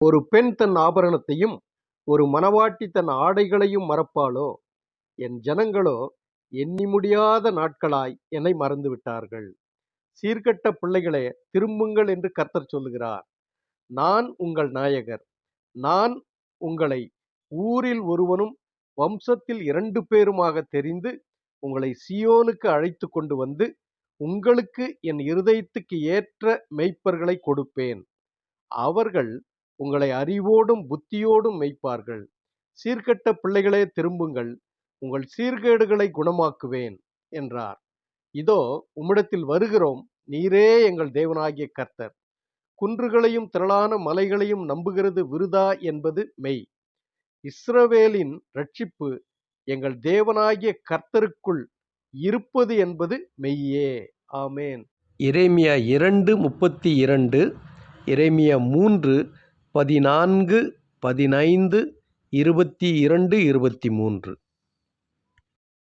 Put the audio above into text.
ஒரு பெண் தன் ஆபரணத்தையும், ஒரு மணவாட்டி தன் ஆடைகளையும் மறப்பாளோ? என் ஜனங்களோ எண்ணி முடியாத நாட்களாய் என்னை மறந்துவிட்டார்கள். சீர்கெட்ட பிள்ளைகளே, திரும்புங்கள் என்று கர்த்தர் சொல்லுகிறார். நான் உங்கள் நாயகர். நான் உங்களை ஊரில் ஒருவனும் வம்சத்தில் 2 பேருமாக தெரிந்து, உங்களை சீயோனுக்கு அழைத்துக் கொண்டு வந்து, உங்களுக்கு என் இருதயத்துக்கு ஏற்ற மேய்ப்பர்களை கொடுப்பேன். அவர்கள் உங்களை அறிவோடும் புத்தியோடும் மேய்ப்பார்கள். சீர்கெட்ட பிள்ளைகளே, திரும்புங்கள், உங்கள் சீர்கேடுகளை குணமாக்குவேன் என்றார். இதோ உம்மிடத்தில் வருகிறோம், நீரே எங்கள் தேவனாகிய கர்த்தர். குன்றுகளையும் திரளான மலைகளையும் நம்புகிறது விருதா என்பது மெய். இஸ்ரவேலின் இரட்சிப்பு எங்கள் தேவனாகிய கர்த்தருக்குள் இருப்பது என்பது மெய்யே. ஆமேன். எரேமியா 2:32, எரேமியா 3:14, 15, 22, 23.